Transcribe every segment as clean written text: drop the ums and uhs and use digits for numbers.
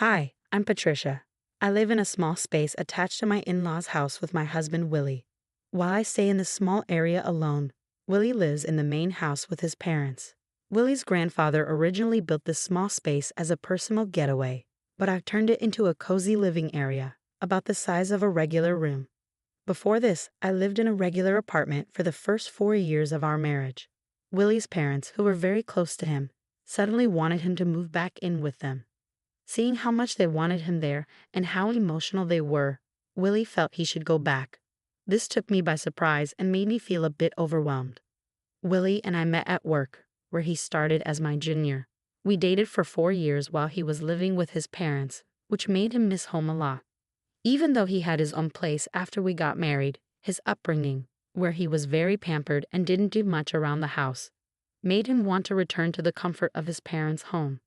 Hi, I'm Patricia. I live in a small space attached to my in-laws' house with my husband Willie. While I stay in this small area alone, Willie lives in the main house with his parents. Willie's grandfather originally built this small space as a personal getaway, but I've turned it into a cozy living area, about the size of a regular room. Before this, I lived in a regular apartment for the first 4 years of our marriage. Willie's parents, who were very close to him, suddenly wanted him to move back in with them. Seeing how much they wanted him there and how emotional they were, Willie felt he should go back. This took me by surprise and made me feel a bit overwhelmed. Willie and I met at work, where he started as my junior. We dated for 4 years while he was living with his parents, which made him miss home a lot. Even though he had his own place after we got married, his upbringing, where he was very pampered and didn't do much around the house, made him want to return to the comfort of his parents' home.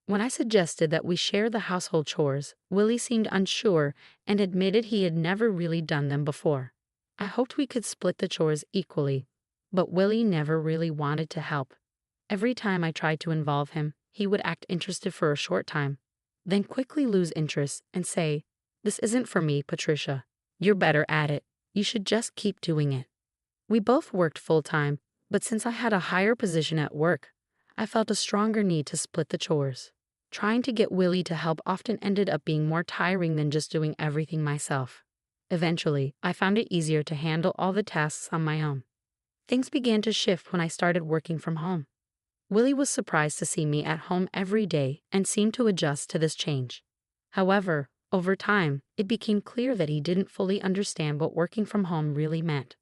When I suggested that we share the household chores, Willie seemed unsure and admitted he had never really done them before. I hoped we could split the chores equally, but Willie never really wanted to help. Every time I tried to involve him, he would act interested for a short time, then quickly lose interest and say, "This isn't for me, Patricia. You're better at it. You should just keep doing it." We both worked full-time, but since I had a higher position at work, I felt a stronger need to split the chores. Trying to get Willie to help often ended up being more tiring than just doing everything myself. Eventually, I found it easier to handle all the tasks on my own. Things began to shift when I started working from home. Willie was surprised to see me at home every day and seemed to adjust to this change. However, over time, it became clear that he didn't fully understand what working from home really meant.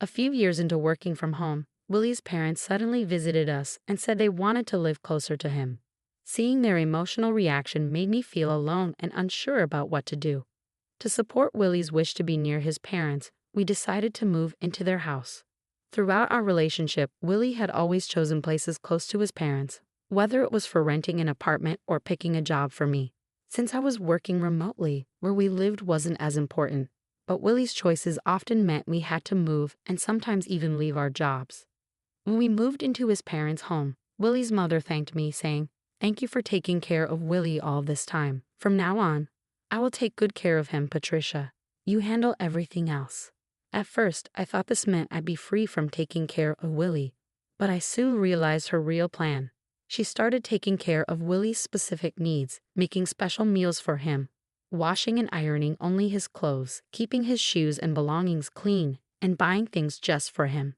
A few years into working from home, Willie's parents suddenly visited us and said they wanted to live closer to him. Seeing their emotional reaction made me feel alone and unsure about what to do. To support Willie's wish to be near his parents, we decided to move into their house. Throughout our relationship, Willie had always chosen places close to his parents, whether it was for renting an apartment or picking a job for me. Since I was working remotely, where we lived wasn't as important, but Willie's choices often meant we had to move and sometimes even leave our jobs. When we moved into his parents' home, Willie's mother thanked me, saying, "Thank you for taking care of Willie all this time. From now on, I will take good care of him, Patricia. You handle everything else." At first, I thought this meant I'd be free from taking care of Willie, but I soon realized her real plan. She started taking care of Willie's specific needs, making special meals for him, washing and ironing only his clothes, keeping his shoes and belongings clean, and buying things just for him.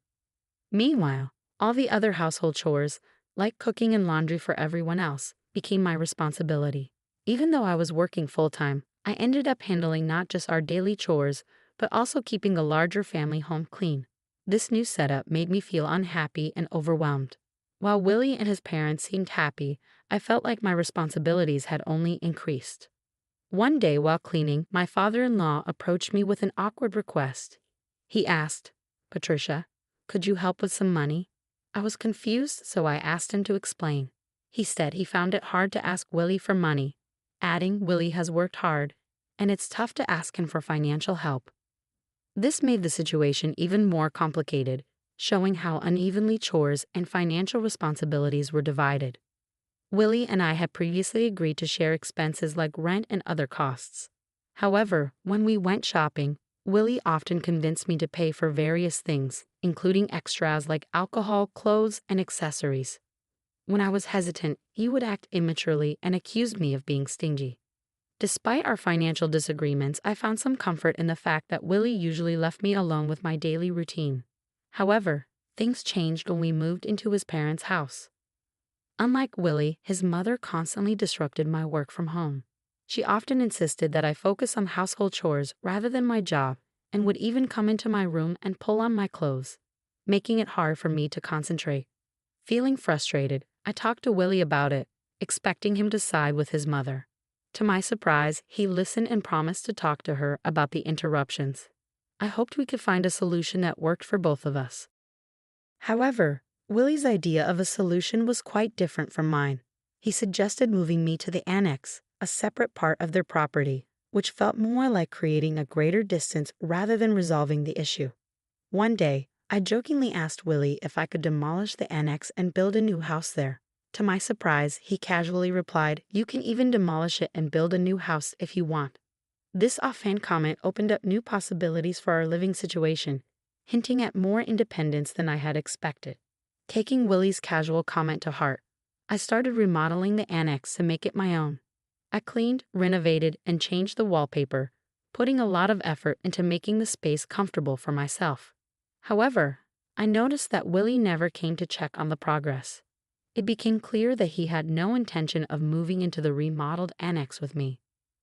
Meanwhile, all the other household chores, like cooking and laundry for everyone else, became my responsibility. Even though I was working full-time, I ended up handling not just our daily chores, but also keeping a larger family home clean. This new setup made me feel unhappy and overwhelmed. While Willie and his parents seemed happy, I felt like my responsibilities had only increased. One day while cleaning, my father-in-law approached me with an awkward request. He asked, "Patricia, could you help with some money?" I was confused, so I asked him to explain. He said he found it hard to ask Willie for money, adding Willie has worked hard, and it's tough to ask him for financial help. This made the situation even more complicated, showing how unevenly chores and financial responsibilities were divided. Willie and I had previously agreed to share expenses like rent and other costs. However, when we went shopping, Willie often convinced me to pay for various things, including extras like alcohol, clothes, and accessories. When I was hesitant, he would act immaturely and accuse me of being stingy. Despite our financial disagreements, I found some comfort in the fact that Willie usually left me alone with my daily routine. However, things changed when we moved into his parents' house. Unlike Willie, his mother constantly disrupted my work from home. She often insisted that I focus on household chores rather than my job, and would even come into my room and pull on my clothes, making it hard for me to concentrate. Feeling frustrated, I talked to Willie about it, expecting him to side with his mother. To my surprise, he listened and promised to talk to her about the interruptions. I hoped we could find a solution that worked for both of us. However, Willie's idea of a solution was quite different from mine. He suggested moving me to the annex, a separate part of their property, which felt more like creating a greater distance rather than resolving the issue. One day, I jokingly asked Willie if I could demolish the annex and build a new house there. To my surprise, he casually replied, "You can even demolish it and build a new house if you want." This offhand comment opened up new possibilities for our living situation, hinting at more independence than I had expected. Taking Willie's casual comment to heart, I started remodeling the annex to make it my own. I cleaned, renovated, and changed the wallpaper, putting a lot of effort into making the space comfortable for myself. However, I noticed that Willie never came to check on the progress. It became clear that he had no intention of moving into the remodeled annex with me.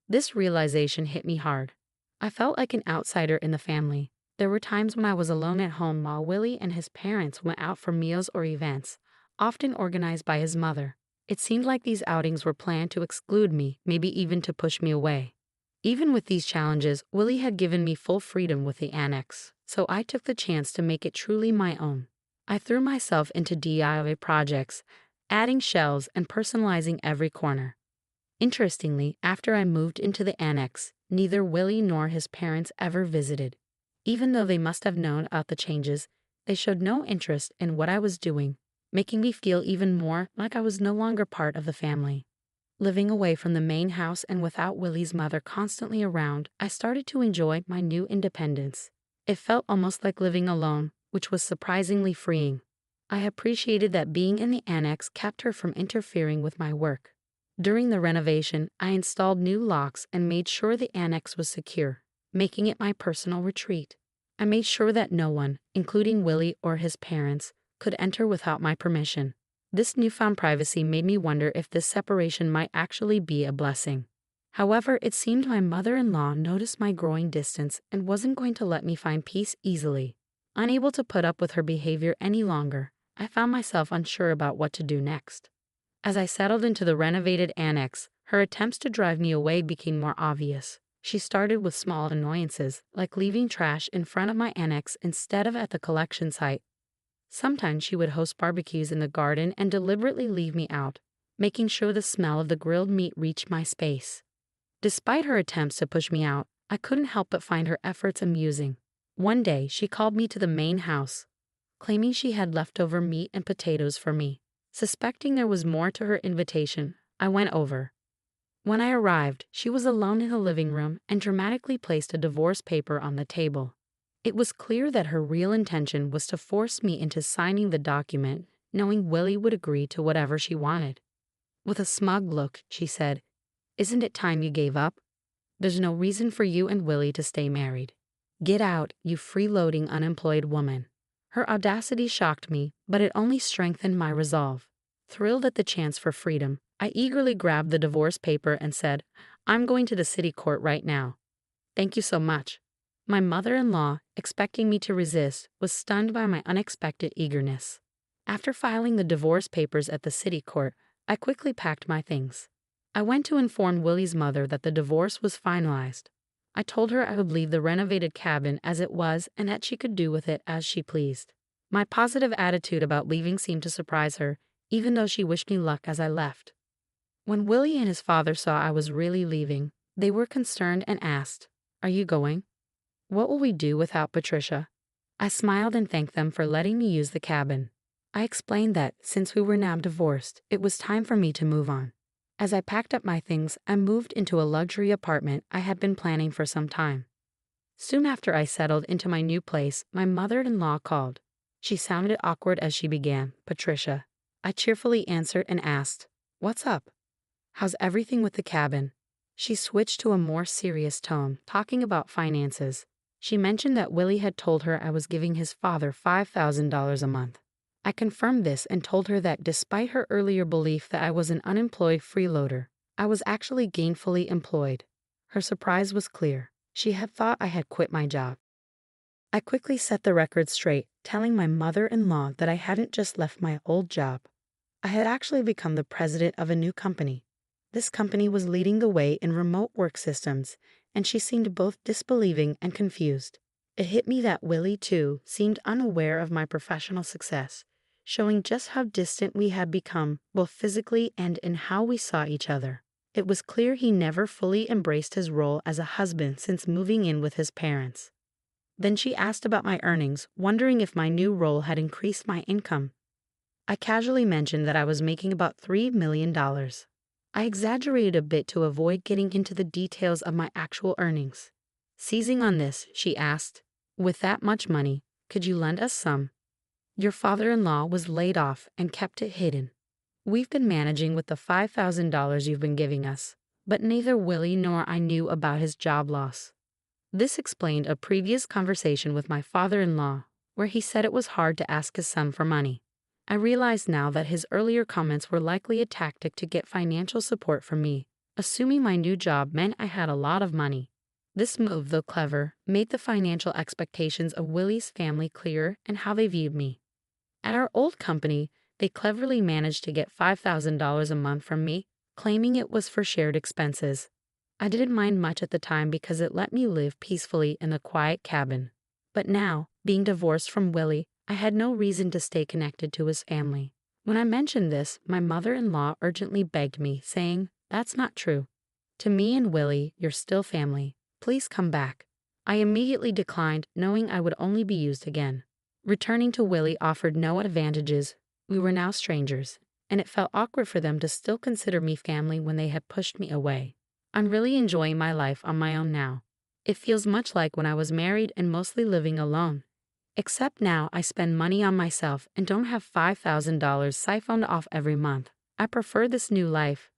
This realization hit me hard. I felt like an outsider in the family. There were times when I was alone at home while Willie and his parents went out for meals or events, often organized by his mother. It seemed like these outings were planned to exclude me, maybe even to push me away. Even with these challenges, Willie had given me full freedom with the annex, so I took the chance to make it truly my own. I threw myself into DIY projects, adding shelves and personalizing every corner. Interestingly, after I moved into the annex, neither Willie nor his parents ever visited. Even though they must have known about the changes, they showed no interest in what I was doing, making me feel even more like I was no longer part of the family. Living away from the main house and without Willie's mother constantly around, I started to enjoy my new independence. It felt almost like living alone, which was surprisingly freeing. I appreciated that being in the annex kept her from interfering with my work. During the renovation, I installed new locks and made sure the annex was secure, making it my personal retreat. I made sure that no one, including Willie or his parents, could enter without my permission. This newfound privacy made me wonder if this separation might actually be a blessing. However, it seemed my mother-in-law noticed my growing distance and wasn't going to let me find peace easily. Unable to put up with her behavior any longer, I found myself unsure about what to do next. As I settled into the renovated annex, her attempts to drive me away became more obvious. She started with small annoyances, like leaving trash in front of my annex instead of at the collection site. Sometimes she would host barbecues in the garden and deliberately leave me out, making sure the smell of the grilled meat reached my space. Despite her attempts to push me out, I couldn't help but find her efforts amusing. One day, she called me to the main house, claiming she had leftover meat and potatoes for me. Suspecting there was more to her invitation, I went over. When I arrived, she was alone in the living room and dramatically placed a divorce paper on the table. It was clear that her real intention was to force me into signing the document, knowing Willie would agree to whatever she wanted. With a smug look, she said, "Isn't it time you gave up? There's no reason for you and Willie to stay married. Get out, you freeloading unemployed woman." Her audacity shocked me, but it only strengthened my resolve. Thrilled at the chance for freedom, I eagerly grabbed the divorce paper and said, "I'm going to the city court right now." "Thank you so much." My mother-in-law, expecting me to resist, was stunned by my unexpected eagerness. After filing the divorce papers at the city court, I quickly packed my things. I went to inform Willie's mother that the divorce was finalized. I told her I would leave the renovated cabin as it was and that she could do with it as she pleased. My positive attitude about leaving seemed to surprise her, even though she wished me luck as I left. When Willie and his father saw I was really leaving, they were concerned and asked, "Are you going? What will we do without Patricia?" I smiled and thanked them for letting me use the cabin. I explained that, since we were now divorced, it was time for me to move on. As I packed up my things, I moved into a luxury apartment I had been planning for some time. Soon after I settled into my new place, my mother-in-law called. She sounded awkward as she began, "Patricia." I cheerfully answered and asked, "What's up? How's everything with the cabin?" She switched to a more serious tone, talking about finances. She mentioned that Willie had told her I was giving his father $5,000 a month. I confirmed this and told her that despite her earlier belief that I was an unemployed freeloader, I was actually gainfully employed. Her surprise was clear. She had thought I had quit my job. I quickly set the record straight, telling my mother-in-law that I hadn't just left my old job. I had actually become the president of a new company. This company was leading the way in remote work systems, and she seemed both disbelieving and confused. It hit me that Willie, too, seemed unaware of my professional success, showing just how distant we had become, both physically and in how we saw each other. It was clear he never fully embraced his role as a husband since moving in with his parents. Then she asked about my earnings, wondering if my new role had increased my income. I casually mentioned that I was making about $3 million. I exaggerated a bit to avoid getting into the details of my actual earnings. Seizing on this, she asked, "With that much money, could you lend us some? Your father-in-law was laid off and kept it hidden. We've been managing with the $5,000 you've been giving us, but neither Willie nor I knew about his job loss." This explained a previous conversation with my father-in-law, where he said it was hard to ask his son for money. I realize now that his earlier comments were likely a tactic to get financial support from me, assuming my new job meant I had a lot of money. This move, though clever, made the financial expectations of Willie's family clearer and how they viewed me. At our old company, they cleverly managed to get $5,000 a month from me, claiming it was for shared expenses. I didn't mind much at the time because it let me live peacefully in a quiet cabin. But now, being divorced from Willie, I had no reason to stay connected to his family. When I mentioned this, my mother-in-law urgently begged me, saying, "That's not true. To me and Willie, you're still family. Please come back." I immediately declined, knowing I would only be used again. Returning to Willie offered no advantages. We were now strangers, and it felt awkward for them to still consider me family when they had pushed me away. I'm really enjoying my life on my own now. It feels much like when I was married and mostly living alone. Except now I spend money on myself and don't have $5,000 siphoned off every month. I prefer this new life.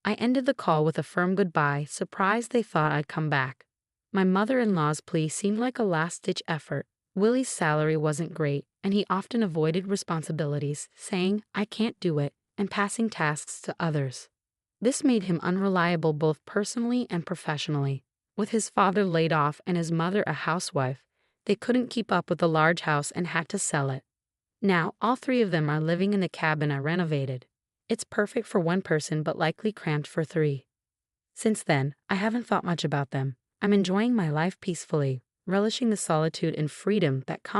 I ended the call with a firm goodbye, surprised they thought I'd come back. My mother-in-law's plea seemed like a last-ditch effort. Willie's salary wasn't great, and he often avoided responsibilities, saying, "I can't do it," and passing tasks to others. This made him unreliable both personally and professionally. With his father laid off and his mother a housewife, they couldn't keep up with the large house and had to sell it. Now, all three of them are living in the cabin I renovated. It's perfect for one person but likely cramped for three. Since then, I haven't thought much about them. I'm enjoying my life peacefully, relishing the solitude and freedom that comes